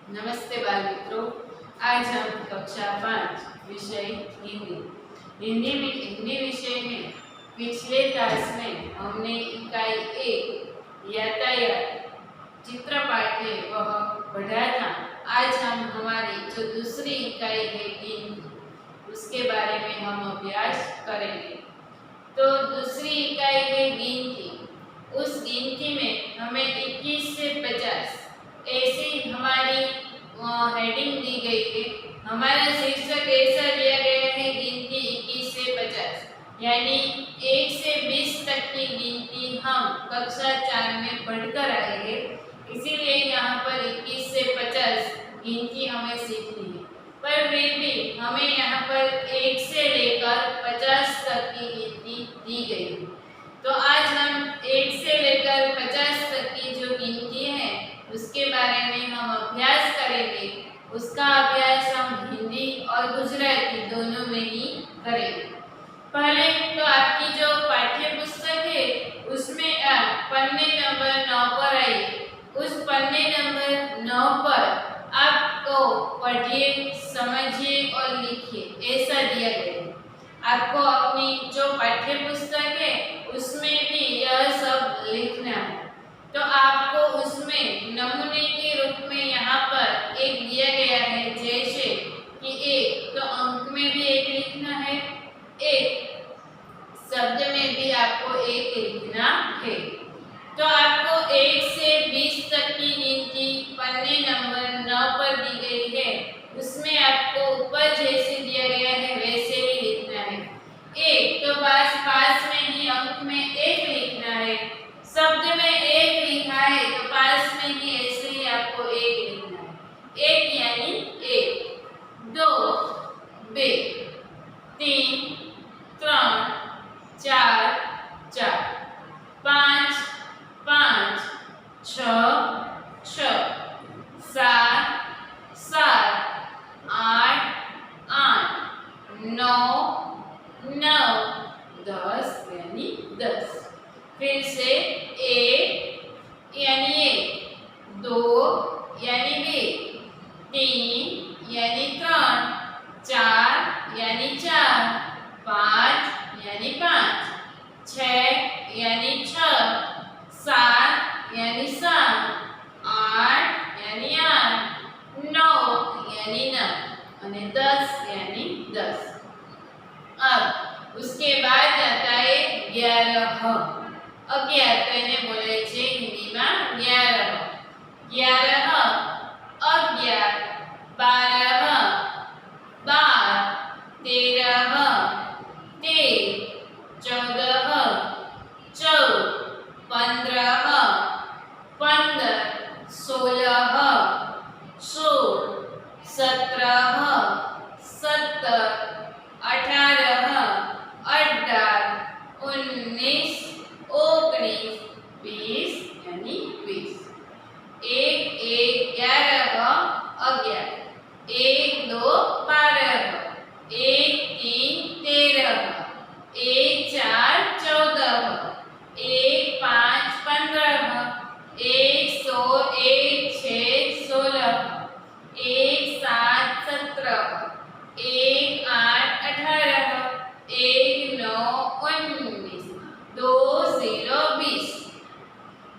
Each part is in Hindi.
नमस्ते बाल मित्रों। आज हम कक्षा 5 विषय हिंदी विषय में पिछले क्लास में हमने इकाई 1 यातायात चित्र पाठ है वह पढ़ा था। आज हम हमारी जो दूसरी इकाई है गिनती उसके बारे में हम अभ्यास करेंगे। तो दूसरी इकाई है गिनती। उस गिनती में हमें 21 से 50 ऐसी हमारी हेडिंग दी गई है। हमारा शीर्षक ऐसा दिया गया है गिनती 21 से 50, यानी 1 से 20 तक की गिनती हम कक्षा 4 में पढ़कर आए हैं। इसीलिए यहाँ पर 21 से 50 गिनती हमें सीखनी है। पर फिर भी हमें यहाँ पर 1 से लेकर 50 तक की गिनती दी गई है। तो आज हम 1 से लेकर 50 तक की जो गिनती है उसके बारे में हम अभ्यास करेंगे। उसका अभ्यास हम हिंदी और गुजराती दोनों में ही करेंगे। पहले तो आपकी जो पाठ्य पुस्तक है उसमें आप पन्ने नंबर 9 पर आइए। उस पन्ने नंबर 9 पर आपको पढ़िए, समझिए और लिखिए ऐसा दिया गया है। आपको अपनी जो पाठ्य पुस्तक है उसमें भी यह सब लिखना है। तो आपको उसमें नमूने के रूप में यहाँ पर एक दिया गया है, जैसे कि एक तो अंक में भी एक लिखना है, एक शब्द में भी आपको एक लिखना है। तो आपको 1 से 20 तक की गिनती पन्ने नंबर 9 पर दी गई है। उसमें आपको ऊपर जैसे दिया गया है वैसे ही लिखना है। एक तो बस पास में ही अंक में एक लिखना है, शब्द में एक लिखा है तो पास में ही ऐसे ही आपको एक लिखना है। एक यानी एक, दो, बे, तीन, त्रण, चार, चार, पांच, पांच, छ, छ, सात, सात, आठ, आठ, नौ, नौ, 10 यानी 10। फिर से एक यानी एक, दो यानी बे, तीन यानी त्रण, चार यानी चार, पांच यानी पांच, छः यानी छः, सात यानी सात, आठ यानी आठ, नौ यानी नौ और 10 यानी 10। अब उसके बाद आता है 11। 11 तो એને બોલે છે હિન્દીમાં 11, 11, 11, 12, 12, 13, 13, 14, 14, 15, 15, 16, 16, 17, 17, 18, 18, 19, 19, 20 यानी 20। 1 1 11 11, 1 2 12, 1 3 13, 1 4 14, 1 5 15, 1 16, 1 6 16, 1 7 17, 1 8 18, 1 9 19, 2 0 20,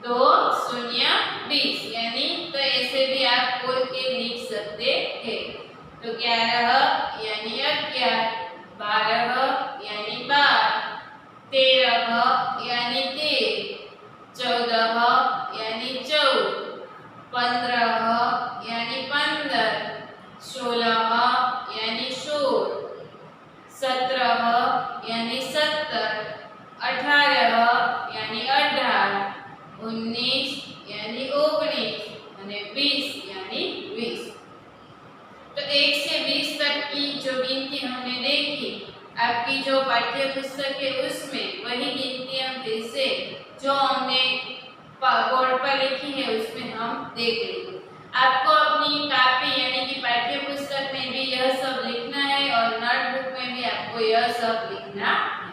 2 0 20 यानी तो ऐसे भी आप बोल के लिख सकते हैं। तो 11 यानी 11, 12 यानी 12, 13 यानी 13, 14 यानी 14, 15 यानी 15, 16 यानी 16, 17 यानी 17, 18 यानी 18, 19 यानी 19 અને 20 यानी 20। तो 1 से 20 तक की जो गिनती हमने देखी, आपकी जो पाठ्य पुस्तक है उसमें वही गिनती हम फिर से जो हमने बोर्ड पर लिखी है उसमें हम देख लेंगे। आपको अपनी कॉपी यानी कि पाठ्य पुस्तक में भी यह सब लिखना है और नोटबुक में भी आपको यह सब लिखना है।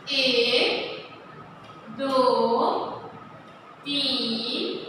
1 2 3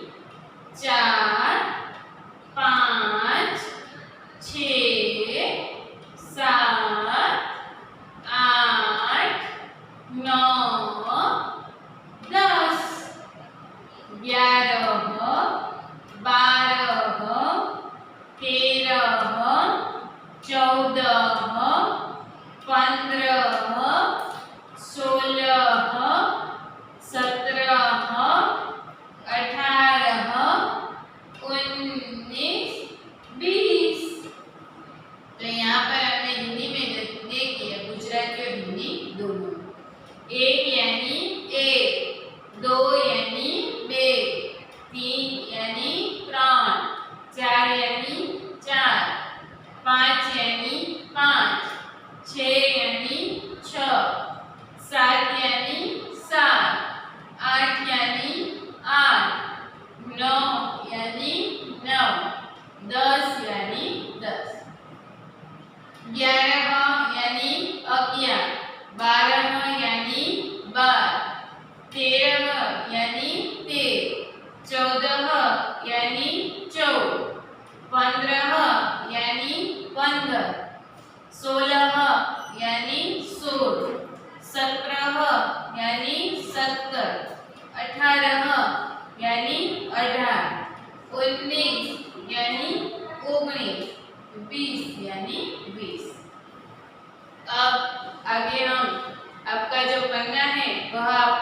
यानी 13, 14 यानी 14, 15 यानी 15, 16 यानी 16, 17 यानी 17, 18 यानी 18, 19 यानी 19, 20 यानी 20। अब आगे हम आपका जो पन्ना है वह आप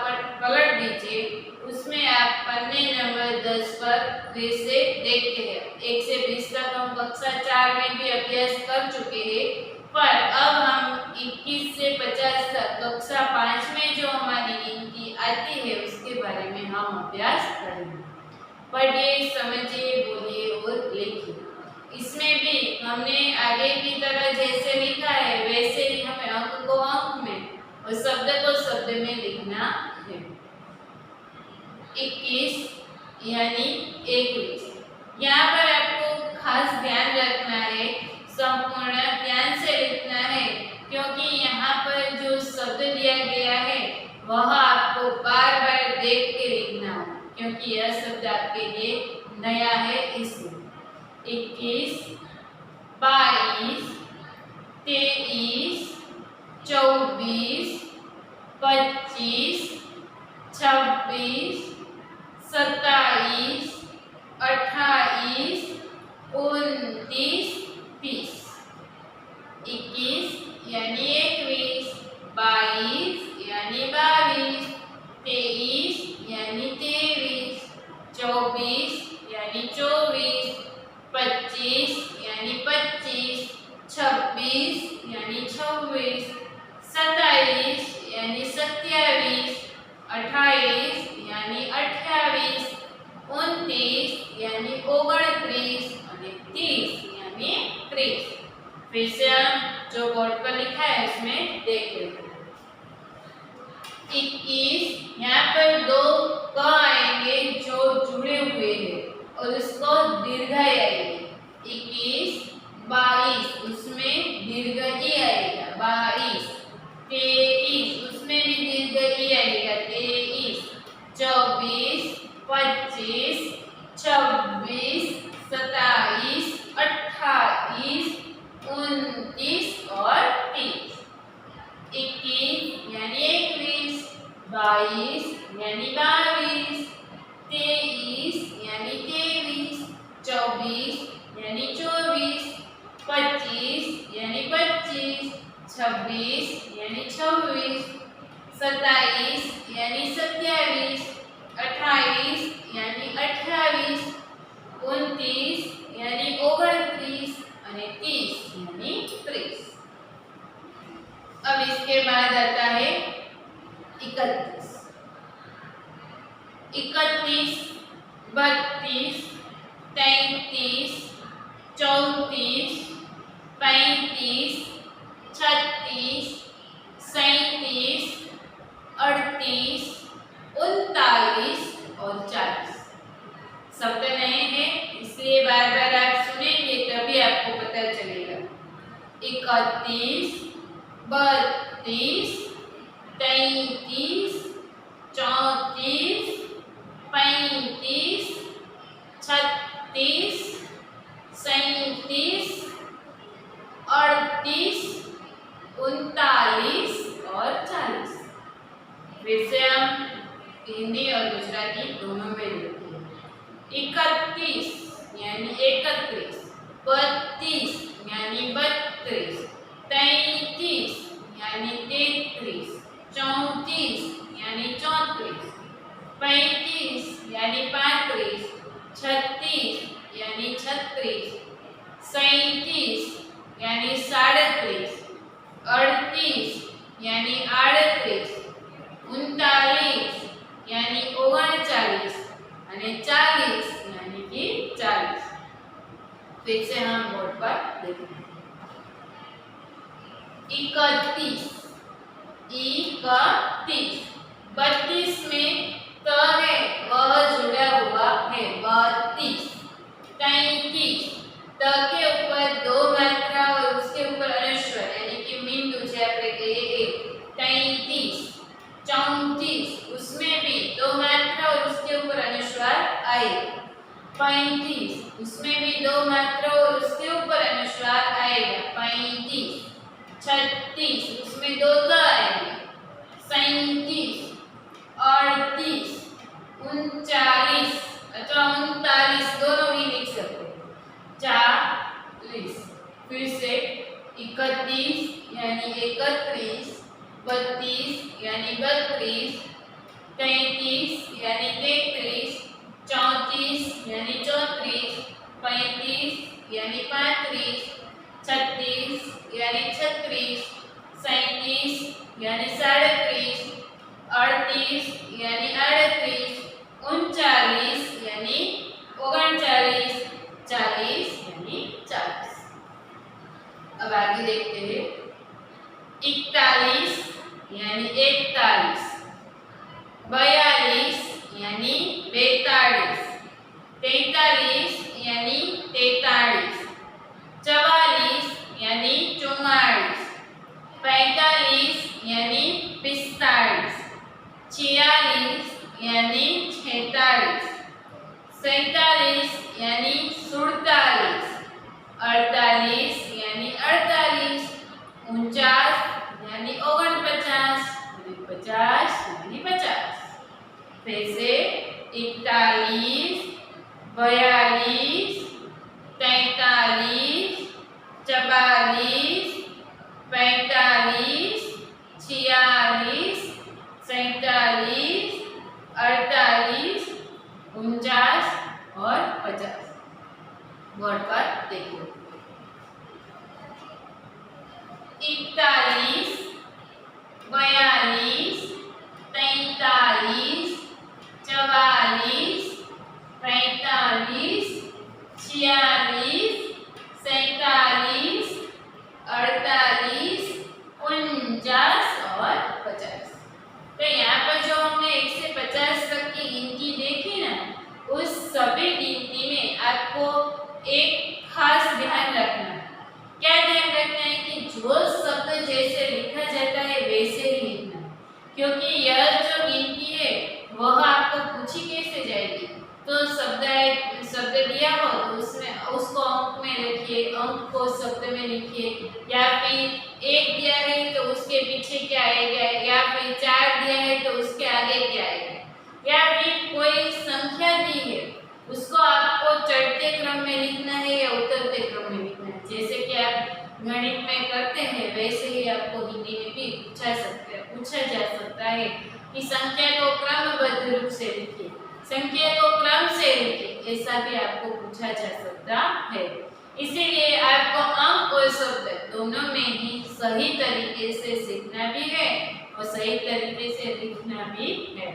पलट दीजिए। उसमें आप पन्ने नंबर 10 पर फिर से देखते हैं। 1 से 20 तक हम कक्षा 4 में भी अभ्यास कर चुके हैं, पर अब हम 21 से 50 तक कक्षा 5 में जो हमारी गिनती आती है उसके बारे में हम अभ्यास करेंगे। पढ़िए, समझिए, बोलिए और लिखिए। इसमें भी हमने आगे की तरह जैसे लिखा है वैसे ही हमें अंक को अंक में और शब्द को शब्द में लिखना है। 21 यानी 21। यहाँ पर आपको खास ध्यान रखना है, संपूर्ण ध्यान से लिखना है, क्योंकि यहाँ पर जो शब्द दिया गया है वह आपको बार बार देख के लिखना हो, क्योंकि यह शब्द आपके लिए नया है इसलिए। 21, 22, 23, 24, 25, 26, 27, 28, 29, 30। 21 यानी 21, 22 यानी 22, 23 यानी 23, 24 यानी 24, 25 यानी 25, 26 यानी 26, 27 यानी 27, 28 यानी 28, 29 यानी 29 और 30 यानी 30। फिर से हम जो बोर्ड पर लिखा है उसमें देख लेते हैं। 21 यहाँ पर दो क आएंगे जो जुड़े हुए हैं और उसको दीर्घाई आएगी। 21, 22 उसमें दीर्घ ई आएगा 22, 23 उसमें भी दीर्घ ई आएगा 23, 24, 25, 26, 27, 28, 29 और 30। 21 यानी 21, 22 यानी 22, 23 यानी 23, 24 यानी 24, 25 यानी 25, 26 यानी 26, 27 यानी 27, 28 यानी 28, 29 यानी 29 और 30 यानी 30। अब इसके बाद आता है 31, 31, 32, 33, 34, 35, 36, 37, 38, 39 और 40। शब्द नए हैं इसलिए बार बार आप सुनेंगे तभी आपको पता चलेगा। 31, 32, 33, 34, 35, 36, 37, 38, 39 और 40। फिर से हम हिंदी और गुजराती दोनों में लिखते हैं। 31 यानी 31, 32 यानी 32, 33 यानी 33, 34 यानी 34, 35 यानी 35, 36 यानी 36, 37 यानी 37, 38 यानी 38, 39 यानी 39 અને 40 यानी कि 40। फिर से हम बोर्ड पर देखेंगे। 31, 31, 32 में त है वह जुड़ा हुआ है 32, 33 त के ऊपर दो मात्रा और उसके ऊपर अनुस्वर यानी कि बिंदु છે આપણે કહીએ 33, 34 उसमें भी दो मात्रा आएगा। 35 उसमें भी 2 मात्रा और उसके ऊपर अनुस्वार आएगा 35। 36 उसमें 2 त आएंगे। 37 38 39 अथवा 39 दोनों ही लिख सकते हैं। 40 फिर से 31 यानी 31, 32 यानी 32, 33 यानी 33, 34 यानी 34, 35 यानी 35, 36 यानी 36, 37 यानी 37, 38 यानी 38, 39 यानी 39, 40 यानी 40। अब आगे देखते हैं। 41 यानी 41, 42 यानी 42, 43 यानी 43, 44 यानी 44, 45 यानी 45, 46 यानी 46, 47 यानी 47, 48 यानी 48, 49 यानी 49, 50 यानी 50। फिर से 41, 42, 43, 44, 45, 46, 47, 48, 49 और 50। बोर्ड पर देखो। 41, 42, 43, 44, 45, 46, 47, 48, 49 और 50। तो यहाँ पर जो हमने 1 से 50 तक की गिनती देखी ना, उस सभी गिनती में आपको एक खास ध्यान रखना है। क्या ध्यान रखना है कि जो शब्द जैसे लिखा जाता है वैसे ही लिखना है, क्योंकि यह जो गिनती है वह आपको पूछी कैसे जाएगी। तो शब्द दिया हो तो उसमें उसको अंक में लिखिए, अंक को शब्द में लिखिए, या फिर 1 दिया है तो उसके पीछे क्या आएगा, या फिर 4 दिया है तो उसके आगे क्या आएगा, या फिर कोई संख्या दी है उसको आपको चढ़ते क्रम में लिखना है या उतरते क्रम में लिखना है। जैसे कि आप गणित में करते हैं वैसे ही आपको हिंदी में भी पूछा जा सकता है कि संख्या को क्रमबद्ध रूप से लिखिए, संख्या को क्रम से लिखिए, ऐसा भी आपको पूछा जा सकता है। इसीलिए आपको अंक और शब्द दोनों में ही सही तरीके से सीखना भी है और सही तरीके से लिखना भी है।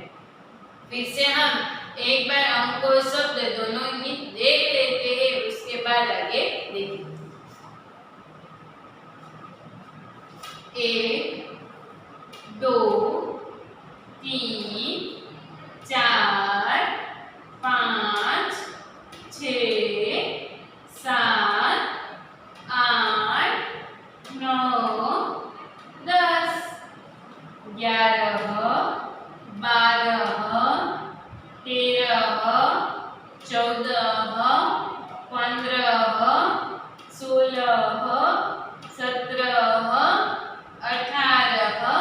फिर से हम एक बार अंक और शब्द दोनों ही देख लेते हैं, उसके बाद आगे देखेंगे। 1, 2, 3, 4, 5, 6, 7, 8, 9, 10, 11, 12, 13, 14, 15, 16, 17, 18,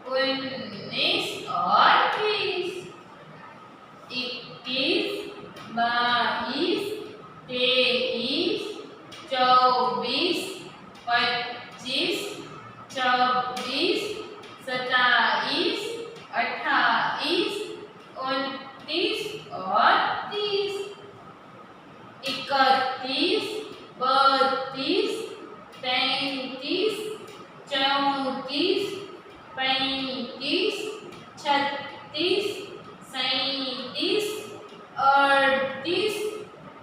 19 और 20, 21, 22, 23, 24, 25, 26, 27, 28, 29 और 30, 31, 32, 33, 34, 35, 36, 37, 38,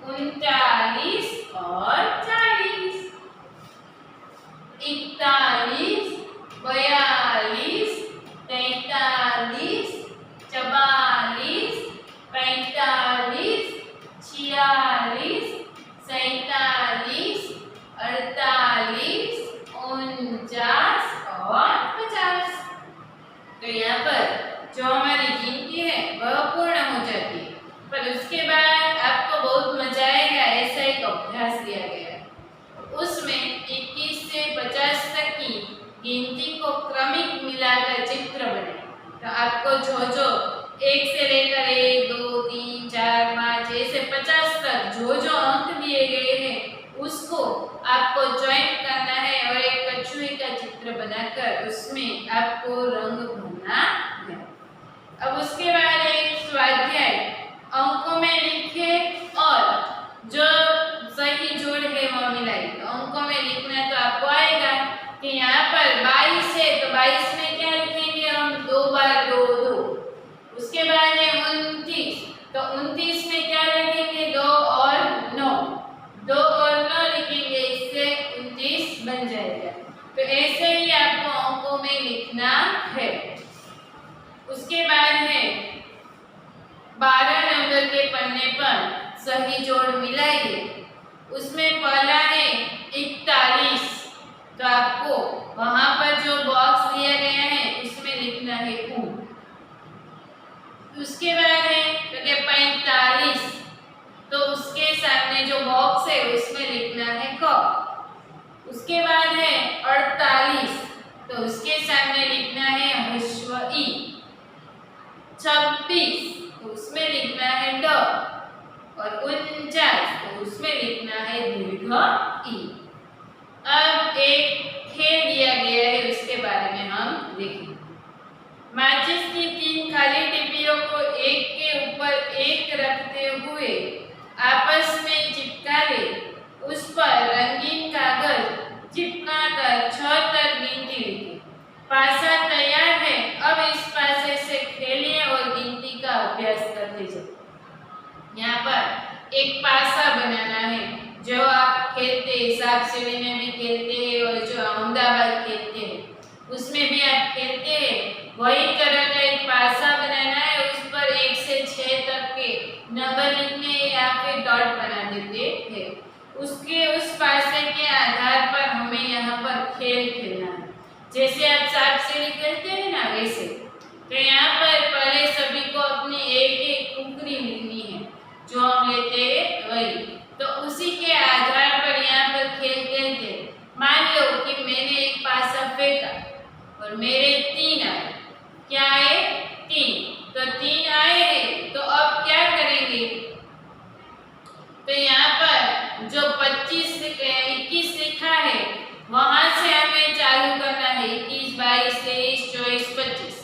39 और 40, 41, 42, 43, 44, 45, आपको जो एक से लेकर 1, 2, 3, 4, 5 ऐसे 50 तक जो अंक दिए गए हैं उसको आपको ज्वाइंट करना है और एक कछुए का चित्र बनाकर उसमें आपको रंग भरना है। अब उसके बाद एक स्वाध्याय अंकों में लिखे और जो सही जोड़ है वो मिलाए। तो अंकों में लिखना तो आपको आएगा कि यहाँ पर 22 है तो 22 में क्या लिखेंगे हम 2 बार 2 2। उसके बाद है 29 तो 29 में क्या लिखेंगे 2 और 9, 2 और 9 लिखेंगे, इससे 29 बन जाएगा। तो ऐसे ही आपको अंकों में लिखना है। उसके बाद है 12 नंबर के पन्ने पर सही जोड़ मिलाइए। उसमें पहला है 41 तो आपको वहां पर जो बॉक्स दिया गया है उसमें लिखना है ऊ। उसके बाद है तो क्या 45 तो उसके सामने जो बॉक्स है उसमें लिखना है क। उसके बाद है 48 तो उसके सामने लिखना है ह्रस्व ई। 26 तो उसमें लिखना है ड और 49 तो उसमें लिखना है दीर्घ ई। अब एक खेल दिया गया है उसके बारे में हम देखेंगे। माचिस की 3 खाली डिब्बियों को एक के ऊपर एक रखते हुए आपस में चिपका ले। उस पर रंगीन कागज चिपका कर 6 तक गिनती लिखी। पासा तैयार है। अब इस पासे से खेलिए और गिनती का अभ्यास करते जाओ। यहाँ पर एक पासा बनाना है जो आप खेलते हैं, सांप सीढ़ी में भी खेलते हैं और जो अहमदाबाद खेलते हैं उसमें भी आप खेलते हैं। वही तरह का एक पासा बनाना है, उस पर 1 से 6 तक के नंबर लिखने या फिर डॉट बना देते हैं। उसके उस पासे के आधार पर हमें यहाँ पर खेल खेलना है। जैसे आप सांप सीढ़ी खेलते हैं ना वैसे। तो यहाँ पर पहले सभी को अपनी एक एक टुकड़ी लिखनी है जो हम लेते हैं वही। तो उसी के आधार पर यहाँ पर खेल खेलते। मान लो कि मैंने एक पासा फेंका और मेरे 3 आए। क्या आए? 3। तो 3 आए हैं तो अब क्या करेंगे? तो यहाँ पर जो 21 लिखा है वहां से हमें चालू करना है। 21, 22, 23, 24, 25।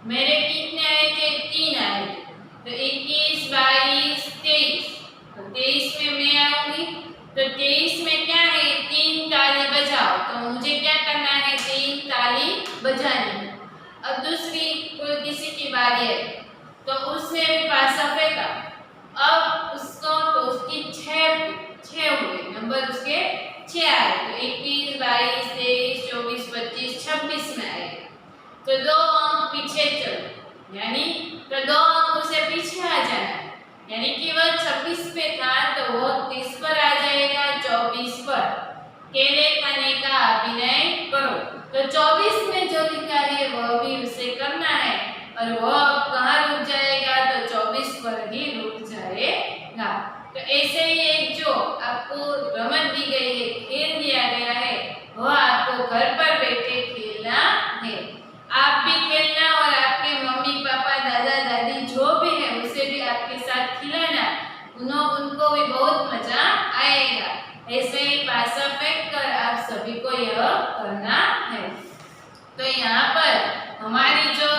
मेरे कितने आए थे? 3 आए थे। तो 21, 22, 23। तो 23 में मैं आऊंगी। तो 23 में क्या है? 3 ताली बजाओ। तो मुझे क्या करना है? 3 ताली बजानी है। अब दूसरी कोई किसी की बारी है तो उसने भी पासा फेंका। अब उसको तो उसकी 6 हुए नंबर, उसके 6 आए। तो 21, 22, 23, 24, 25, 26 में आए। तो 2 अंक पीछे चलो, यानी तो 2 अंक से पीछे आ जाना, यानी कि वह 26 पे था तो वो 30 पर आ जाएगा, 24 पर। केले खाने का अभिनय करो। तो 24 में जो लिखा है वह भी उसे करना है और वह कहाँ रुक जाएगा? तो 24 पर ही रुक जाएगा। तो ऐसे ही एक जो आपको रमत दी गई है, खेल दिया गया है, वह आपको घर पर बैठे खेलना है। आप भी खेलना और आपके मम्मी पापा दादा दादी जो भी है उसे भी आपके साथ खिलाना। उनको भी बहुत मजा आएगा। ऐसे ही पासा फेंक कर आप सभी को यह करना है। तो यहाँ पर हमारी जो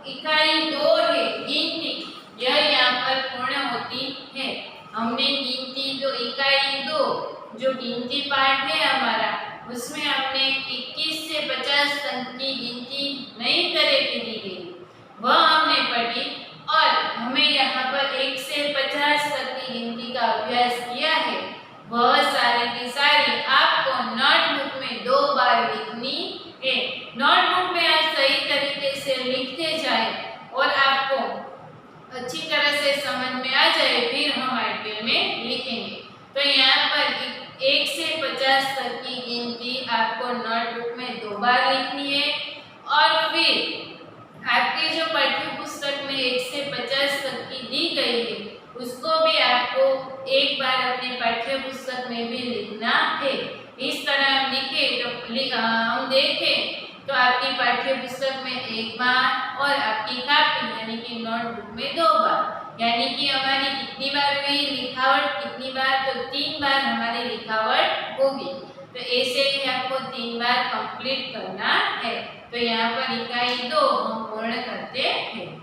इकाई 2 है गिनती, यह यहाँ पर पूर्ण होती है। हमने गिनती जो इकाई 2 जो गिनती पाठ है हमारा, उसमें हमने 21 से 50 तक की गिनती नई तरह की दी गई वह हमने पढ़ी और हमें यहाँ पर 1 से 50 तक की गिनती का अभ्यास किया है। वह सारी की सारी आपको नोटबुक में 2 बार लिखनी है। नोटबुक में आप सही तरीके से लिखते जाए और आपको अच्छी तरह से समझ में आ जाए, फिर हम आईपीएल में लिखेंगे। तो यहाँ पर 1 से 50 तक की गिनती आपको नोटबुक में 2 बार लिखनी है और फिर आपके जो पाठ्य पुस्तक में 1 से 50 तक की दी गई है उसको भी आपको एक बार अपने पाठ्य पुस्तक में भी लिखना है। इस तरह हम लिखे तो हम देखें तो आपकी पाठ्य पुस्तक में 1 बार और आपकी कॉपी यानी कि नोटबुक में 2 बार, यानी कि हमारी कितनी बार हुई लिखावट, कितनी बार, तो 3 बार हमारी लिखावट होगी। तो ऐसे ही आपको 3 बार कंप्लीट करना है। तो यहाँ पर इकाई 2 हम पूर्ण करते हैं।